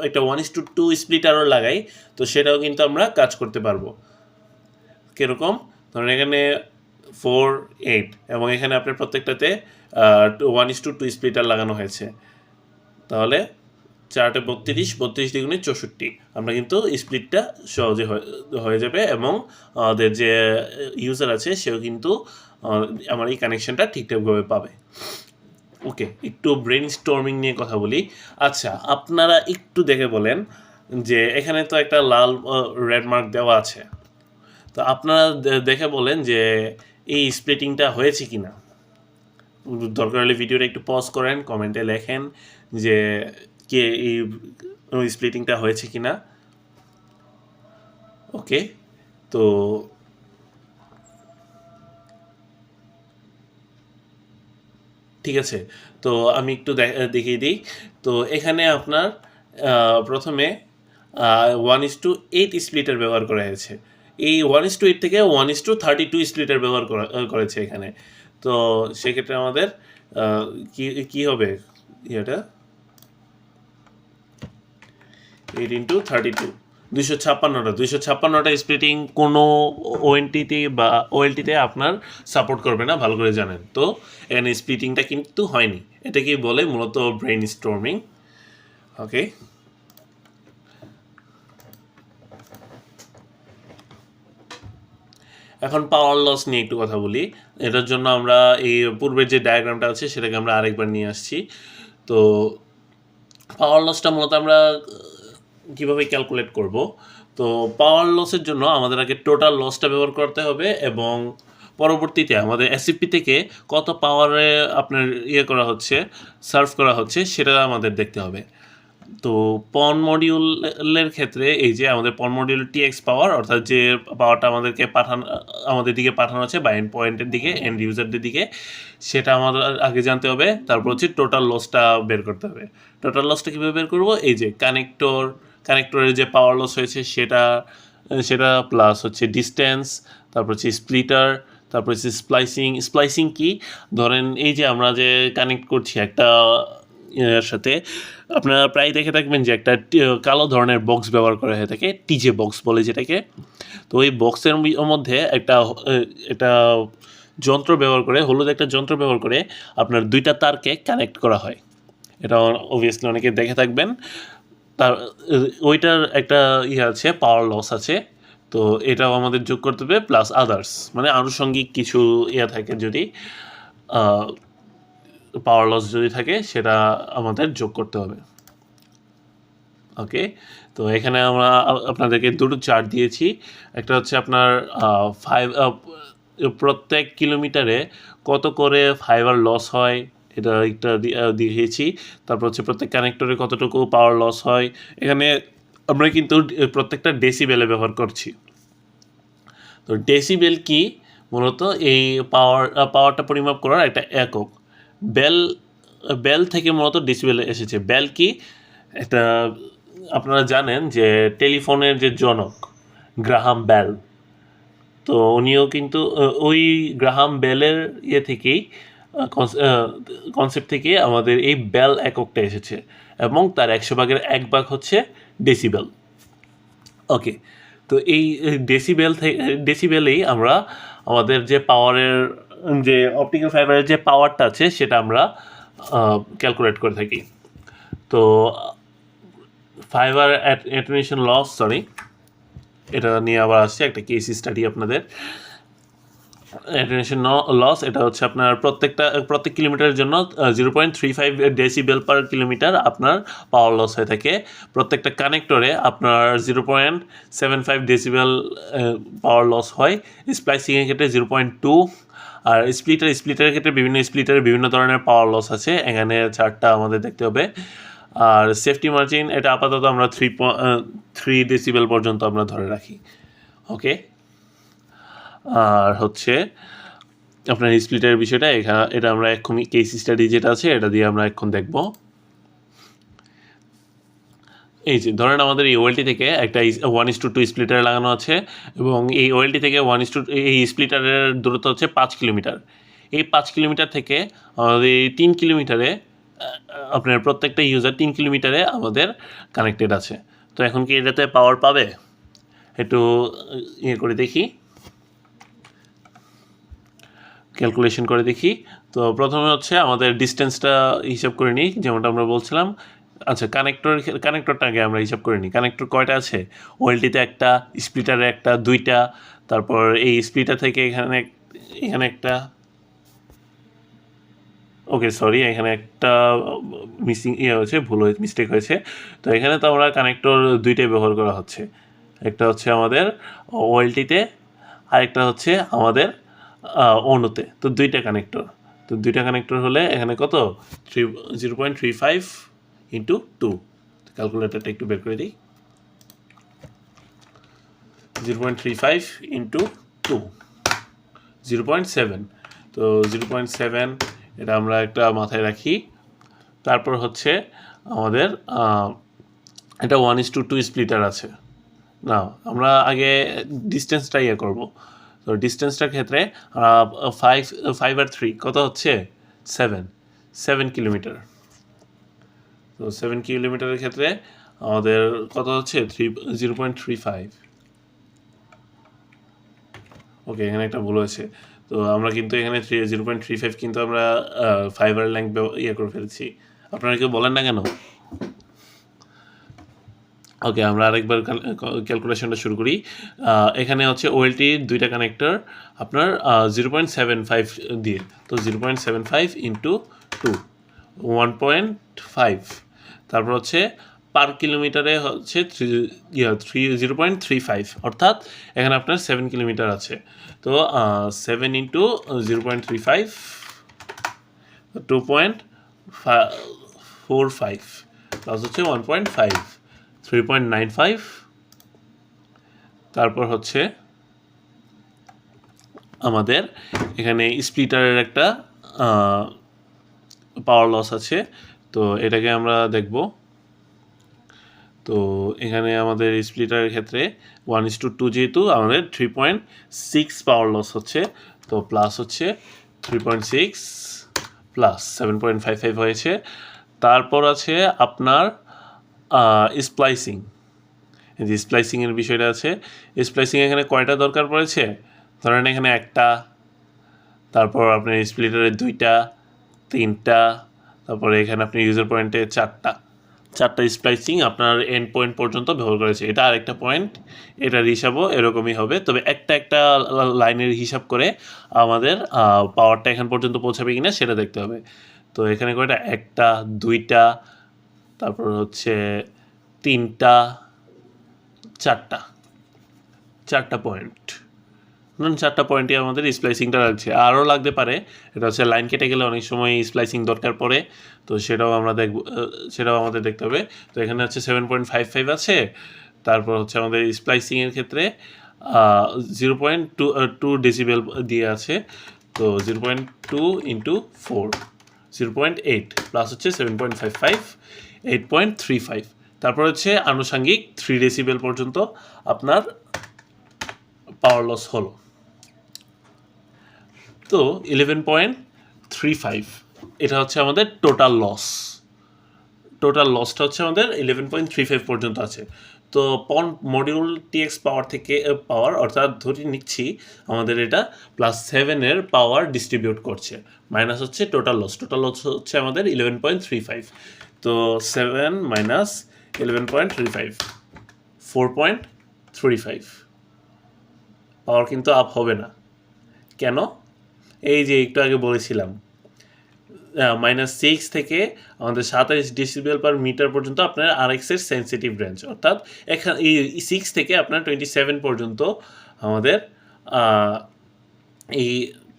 একটা 1:2 স্প্লিটারও লাগাই তো সেটাও কিন্তু আমরা কাজ করতে পারবো। কীরকম? ধরুন এখানে 4, 8 এবং এখানে আপনার প্রত্যেকটাতে 1:2 স্প্লিটার লাগানো হয়েছে। তাহলে 4 32, 32 দ্বিগুণে 64 আমরা কিন্তু স্প্লিটটা সহজে হয়ে যাবে এবং আমাদের যে ইউজার আছে সেও কিন্তু আমার এই কানেকশনটা ঠিকঠাকভাবে পাবে। ওকে, একটু ব্রেন স্টর্মিং নিয়ে কথা বলি। আচ্ছা, আপনারা একটু দেখে বলেন যে এখানে তো একটা লাল রেড মার্ক দেওয়া আছে, তো আপনারা দেখে বলেন যে এই স্প্লিটিংটা হয়েছে কি না। দরকার হলে ভিডিওটা একটু পজ করেন, কমেন্টে লেখেন যে কে এই স্প্লিটিংটা হয়েছে কি না। ওকে, তো ঠিক আছে, তো আমি একটু দেখিয়ে দিই। তো এখানে আপনার প্রথমে 1:8 স্প্লিটার ব্যবহার করা হয়েছে। এই 1:8 থেকে 1:32 স্প্লিটার ব্যবহার করেছে এখানে। তো সেক্ষেত্রে আমাদের কি হবে এটা 8 × 32 256টা স্প্লিটিং কোনো ওএলটিতে আপনার সাপোর্ট করবে না, ভালো করে জানেন। তো এখানে স্প্লিটিংটা কিন্তু হয়নি, এটাকেই বলে মূলত ব্রেন স্টর্মিং। ওকে, এখন পাওয়ার লস নিয়ে একটু কথা বলি। এটার জন্য আমরা এই পূর্বের যে ডায়াগ্রামটা আছে সেটাকে আমরা আরেকবার নিয়ে আসছি। তো পাওয়ার লসটা মূলত আমরা কীভাবে ক্যালকুলেট করব? তো পাওয়ার লসের জন্য আমাদের আগে টোটাল লসটা ব্যবহার করতে হবে এবং পরবর্তীতে আমাদের এসিপি থেকে কত পাওয়ারে আপনার করা হচ্ছে, সার্ভ করা হচ্ছে সেটা আমাদের দেখতে হবে। তো পন মডিউলের ক্ষেত্রে এই যে আমাদের পন মডিউল টিএক্স পাওয়ার, অর্থাৎ যে পাওয়ারটা আমাদের দিকে পাঠানো হচ্ছে বা এন্ড পয়েন্টের দিকে, এন্ড ইউজারদের দিকে, সেটা আমাদের আগে জানতে হবে। তারপর হচ্ছে টোটাল লসটা বের করতে হবে। টোটাল লসটা কীভাবে বের করবো? এই যে কানেক্টরের যে পাওয়ার লস হয়েছে সেটা প্লাস হচ্ছে ডিস্টেন্স, তারপর হচ্ছে স্প্লিটার, তারপর হচ্ছে স্প্লাইসিং কি, ধরেন এই যে আমরা যে কানেক্ট করছি একটা এর সাথে, আপনারা প্রায় দেখে থাকবেন যে একটা কালো ধরনের বক্স ব্যবহার করা হয়ে থাকে, টিজে বক্স বলে যেটাকে। তো ওই বক্সের মধ্যে একটা যন্ত্র ব্যবহার করে, হলুদ একটা যন্ত্র ব্যবহার করে আপনার দুইটা তারকে কানেক্ট করা হয়। এটা অবভিয়াসলি অনেকে দেখে থাকবেন। তার ওইটার একটা আছে, পাওয়ার লস আছে। তো এটাও আমাদের যোগ করতে হবে, প্লাস আদার্স, মানে আনুষঙ্গিক কিছু থাকে, যদি পাওয়ার লস যদি থাকে সেটা আমাদের যোগ করতে হবে। ওকে, তো এখানে আমরা আপনাদেরকে দুটো চার্ট দিয়েছি। একটা হচ্ছে আপনার প্রত্যেক কিলোমিটারে কত করে ফাইবার লস হয় এটা একটা দিয়েছি। তারপর হচ্ছে প্রত্যেক কানেক্টরে কতটুকু পাওয়ার লস হয়। এখানে আমরা কিন্তু প্রত্যেকটা ডেসিবেলে ব্যবহার করছি। তো ডেসিবেল কি? মূলত এই পাওয়ারটা পরিমাপ করার একটা একক। বেল থেকে মূলত ডেসিবেল এসেছে। বেল কি? এটা আপনারা জানেন যে টেলিফোনের যে জনক গ্রাহাম বেল, তো উনিও কিন্তু ওই গ্রাহাম বেলের থেকেই কনসেপ্ট থেকে আমাদের এই বেল এককটা এসেছে এবং তার 100 ভাগের 1 ভাগ হচ্ছে ডেসিবেল। ওকে, তো এই ডেসিবেলেই আমরা আমাদের যে পাওয়ারের, যে অপটিক্যাল ফাইবারের যে পাওয়ারটা আছে সেটা আমরা ক্যালকুলেট করে থাকি। তো ফাইবার অ্যাটেনুয়েশন লস, এটা নিয়ে আবার আসছে একটা কেস স্টাডি আপনাদের। অ্যাটেনুয়েশন লস এটা হচ্ছে আপনার প্রত্যেক কিলোমিটারের জন্য 0.35 ডেসিবেল পার কিলোমিটার আপনার পাওয়ার লস হয়ে থাকে। প্রত্যেকটা কানেক্টরে আপনার 0.75 ডেসিবেল পাওয়ার লস হয়। স্প্লাইসিংয়ের ক্ষেত্রে 0.2, আর স্প্লিটারের ক্ষেত্রে বিভিন্ন ধরনের পাওয়ার লস আছে, এখানে চারটা আমাদের দেখতে হবে। আর সেফটি মার্জিন এটা আপাতত আমরা 3 ডেসিবেল পর্যন্ত আমরা ধরে রাখি। ওকে, আর হচ্ছে আপনার স্প্লিটারের বিষয়টা এটা আমরা এখন কেস স্টাডি যেটা আছে এটা দিয়ে আমরা এখন দেখব। এই যে ধরেন আমাদের এই ওয়েলটি থেকে একটা 1:2 স্প্লিটার লাগানো আছে এবং এই ওয়েলটি থেকে এই স্প্লিটারের দূরত্ব হচ্ছে 5 কিলোমিটার। এই 5 কিলোমিটার থেকে আমাদের এই 3 কিলোমিটারে আপনার প্রত্যেকটা ইউজার 3 কিলোমিটারে আমাদের কানেক্টেড আছে। তো এখন কি এটাতে পাওয়ার পাবে? একটু ইয়ে করে দেখি, ক্যালকুলেশন করে দেখি। তো প্রথমে হচ্ছে আমাদের ডিস্টেন্সটা হিসাব করে নিই, যেমনটা আমরা বলছিলাম। আচ্ছা, কানেক্টরটা আগে আমরা হিসাব করে নিই। কানেক্টর কয়টা আছে? ওএলটিতে একটা, স্প্লিটারে একটা, 2টা, তারপর এই স্প্লিটার থেকে এখানে একটা, ওকে সরি, এখানে একটা মিসিং হয়েছে, মিস্টেক হয়েছে। তো এখানে তো আমরা কানেক্টর 2টাই ব্যবহার করা হচ্ছে। একটা হচ্ছে আমাদের ওএলটিতে, আরেকটা হচ্ছে আমাদের অনুতে। তো 2টা কানেক্টর। তো 2টা কানেক্টর হলে এখানে কত? 0.35 ইন্টু 2। ক্যালকুলেটারটা একটু বের করে দিই। 0.35 ইন্টু 2, 0.7। তো 0.7 এটা আমরা একটা মাথায় রাখি। তারপর হচ্ছে আমাদের এটা 1:2 স্প্লিটার আছে না। আমরা আগে ডিস্টেন্সটা ইয়ে করবো। তো ডিস্টেন্সটার ক্ষেত্রে 5 আর 3 কত হচ্ছে? 7 কিলোমিটার। তো 7 কিলোমিটারের ক্ষেত্রে আমাদের কত হচ্ছে? 0.35। ওকে, এখানে একটা ভুল হয়েছে। তো আমরা কিন্তু এখানে 0.35 কিন্তু আমরা ফাইবার লেংথ ইয়ে করে ফেলছি। আপনারা কেউ বলেন না কেন? ওকে, আমরা আরেকবার ক্যালকুলেশনটা শুরু করি। এখানে হচ্ছে ওএলটি 2টা কানেক্টর আপনার 0.75 দিয়ে। তো 0.75 ইন্টু 2, 1.5। তারপর হচ্ছে পার কিলোমিটারে হচ্ছে 0.35, অর্থাৎ এখানে আপনার 7 কিলোমিটার আছে। তো 7 ইন্টু 0.35, 2.45 প্লাস হচ্ছে 1.5, 3.95। তারপর হচ্ছে আমাদের এখানে স্প্লিটারের একটা পাওয়ার লস আছে। তো এটাকে আমরা দেখব। তো এখানে আমাদের স্প্লিটারের ক্ষেত্রে 1:2 যেহেতু আমাদের 3.6 পাওয়ার লস হচ্ছে। তো প্লাস হচ্ছে 3.6 প্লাস 7.55 হয়েছে। তারপর আছে আপনার স্প্লাইসিং। যে স্প্লাইসিংয়ের বিষয়টা আছে, স্প্লাইসিং এখানে কয়টা দরকার পড়েছে? ধরেন এখানে একটা, তারপর আপনার স্প্লিটারে 2টা, 3টা, তারপরে এখানে আপনি ইউজার পয়েন্টে 4টা স্প্লাইসিং আপনার এন্ড পয়েন্ট পর্যন্ত ব্যবহার করেছে। এটা আরেকটা পয়েন্ট, এটার হিসাবও এরকমই হবে। তবে একটা লাইনের হিসাব করে আমাদের পাওয়ারটা এখান পর্যন্ত পৌঁছাবে কিনা সেটা দেখতে হবে। তো এখানে কয়টা? 1টা, 2টা, তারপর হচ্ছে 3টা, 4টা পয়েন্ট। 4টা পয়েন্টই আমাদের স্প্লাইসিংটা লাগছে। আরও লাগতে পারে, এটা হচ্ছে লাইন কেটে গেলে অনেক সময় স্প্লাইসিং দরকার পড়ে। তো সেটাও আমরা দেখব, সেটাও আমাদের দেখতে হবে। তো এখানে হচ্ছে 7.55 আছে। তারপর হচ্ছে আমাদের স্প্লাইসিংয়ের ক্ষেত্রে 0.2 ডেসিবেল দিয়ে আছে। তো 0.2 ইন্টু 4, 0.8 প্লাস হচ্ছে 7.55, 8.35। তারপর হচ্ছে আনুষঙ্গিক 3 ডেসিবেল পর্যন্ত আপনার পাওয়ার লস হলো। তো 11.35 এটা হচ্ছে আমাদের টোটাল লসটা হচ্ছে আমাদের 11.35 পর্যন্ত আছে। তো মডিউল টিএক্স পাওয়ার থেকে পাওয়ার, অর্থাৎ ধরে নিচ্ছি আমাদের এটা +7 পাওয়ার ডিস্ট্রিবিউট করছে, মাইনাস হচ্ছে টোটাল লস হচ্ছে আমাদের 11.35। তো 7 মাইনাস 11.35, 4.35। পাওয়ার কিন্তু আপ হবে না। কেন? এই যে একটু আগে বলেছিলাম, -6 থেকে আমাদের 27 ডেসিবেল পার মিটার পর্যন্ত আপনার আরএক্সের সেন্সিটিভ রেঞ্জ, অর্থাৎ এখানে এই 6 থেকে আপনার 27 পর্যন্ত আমাদের এই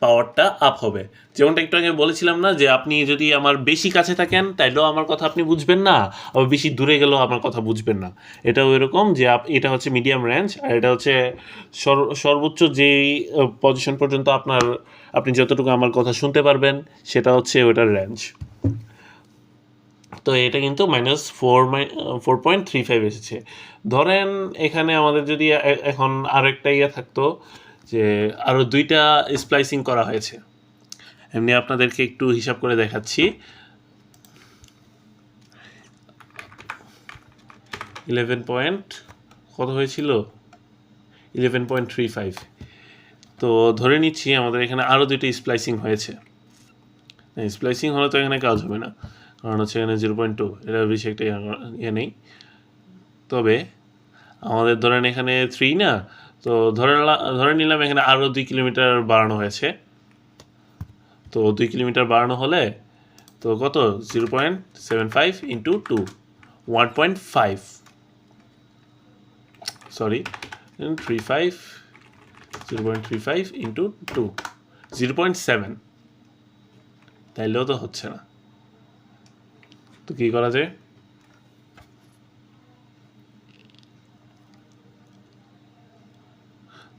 পাওয়ারটা আপ হবে। যেমনটা একটু আগে বলেছিলাম না, যে আপনি যদি আমার বেশি কাছে থাকেন তাইলেও আমার কথা আপনি বুঝবেন না, আবার বেশি দূরে গেলেও আমার কথা বুঝবেন না। এটাও এরকম, যে এটা হচ্ছে মিডিয়াম রেঞ্জ, আর এটা হচ্ছে সর্বোচ্চ যেই পজিশন পর্যন্ত আপনি যতটুকু আমার কথা শুনতে পারবেন সেটা হচ্ছে ওটার রেঞ্জ। তো এটা কিন্তু -4.35 এসেছে। ধরেন এখানে আমাদের যদি এখন আরও একটা থাকতো, যে আরও 2টা স্প্লাইসিং করা হয়েছে। এমনি আপনাদেরকে একটু হিসাব করে দেখাচ্ছি। 11 পয়েন্ট কত হয়েছিল, 11.35। তো ধরে নিচ্ছি আমাদের এখানে আরও দুইটি স্প্লাইসিং হয়েছে। স্প্লাইসিং হলে তো এখানে কাজ হবে না, কারণ হচ্ছে এখানে 0.2, এটা বেশি একটা ইয়ে নেই। তবে আমাদের ধরেন এখানে 3 না, তো ধরে নিলাম এখানে আরও 2 কিলোমিটার বাড়ানো হয়েছে। তো 2 কিলোমিটার বাড়ানো হলে তো কত, 0.75 ইন্টু 2, 1.5, সরি 35, 0.35 ইন্টু 2, 0.7। তাইলেও তো হচ্ছে না, তো কী করা যায়?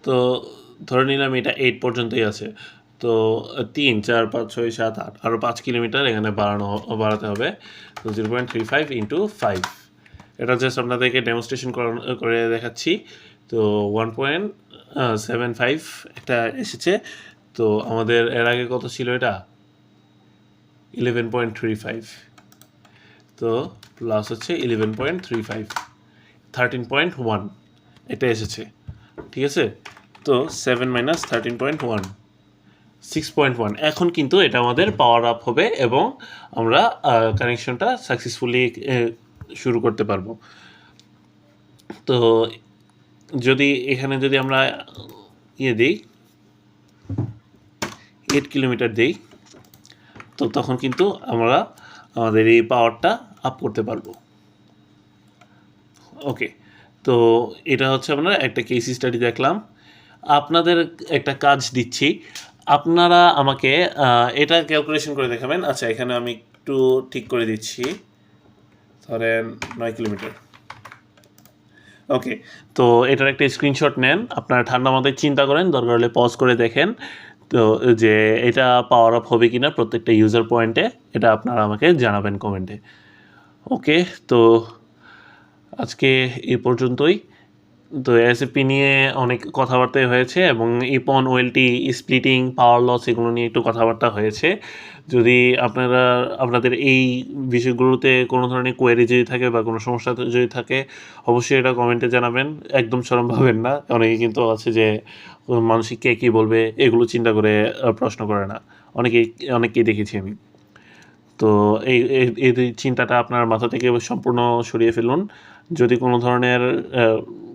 তো ধরে নিলাম এটা 8 পর্যন্তই আছে, তো 3, 4, 5, 6, 7, 8 আরও 5 কিলোমিটার এখানে বাড়াতে হবে। তো 0.35 ইন্টু 5, এটা জাস্ট আপনাদেরকে ডেমনস্ট্রেশন করে দেখাচ্ছি। তো 1.75 এটা এসেছে। তো আমাদের এর আগে কত ছিল এটা, 11.35, তো প্লাস হচ্ছে 11.35, 13.1 এটা এসেছে, ঠিক আছে। তো 7 মাইনাস 13.1, 6.1। এখন কিন্তু এটা আমাদের পাওয়ার আপ হবে এবং আমরা কানেকশনটা সাকসেসফুলি শুরু করতে পারবো। তো যদি এখানে যদি আমরা দিই 8 কিলোমিটার দিই, তো তখন কিন্তু আমরা আমাদের এই পাওয়ারটা আপ করতে পারবো। ওকে, তো এটা হচ্ছে আমরা একটা কেস স্টাডি দেখলাম। আপনাদের একটা কাজ দিচ্ছি, আপনারা আমাকে এটা ক্যালকুলেশন করে দেখাবেন। আচ্ছা, এখানে আমি একটু ঠিক করে দিচ্ছি, ধরেন 9 কিলোমিটার। ওকে, তো এটার একটা স্ক্রিনশট নেন, আপনারা ঠান্ডা মাথায় চিন্তা করেন, দরকার হলে পজ করে দেখেন তো যে এটা পাওয়ার আপ হবে কিনা প্রত্যেকটা ইউজার পয়েন্টে, এটা আপনারা আমাকে জানাবেন কমেন্টে। ওকে, তো আজকে এই পর্যন্তই। তো এসএফপি নিয়ে অনেক কথাবার্তাই হয়েছে এবং ইপন ওয়েলটি স্প্লিটিং পাওয়ার লস এগুলো নিয়ে একটু কথাবার্তা হয়েছে। যদি আপনাদের এই বিষয়গুলোতে কোনো ধরনের কোয়েরি যদি থাকে বা কোনো সমস্যা যদি থাকে, অবশ্যই এটা কমেন্টে জানাবেন। একদম শরম পাবেন না, অনেকে কিন্তু আছে যে মানসিক কে কী বলবে এগুলো চিন্তা করে প্রশ্ন করে না, অনেককেই দেখেছি আমি। তো এই চিন্তাটা আপনার মাথা থেকে সম্পূর্ণ সরিয়ে ফেলুন। যদি কোনো ধরনের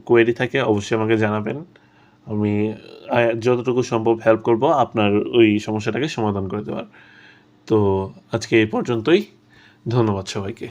কোয়েরি থাকে অবশ্যই আমাকে জানাবেন, আমি যতটুকু সম্ভব হেল্প করব আপনার ওই সমস্যাটাকে সমাধান করে দেওয়ার। তো আজকে এই পর্যন্তই, ধন্যবাদ সবাইকে।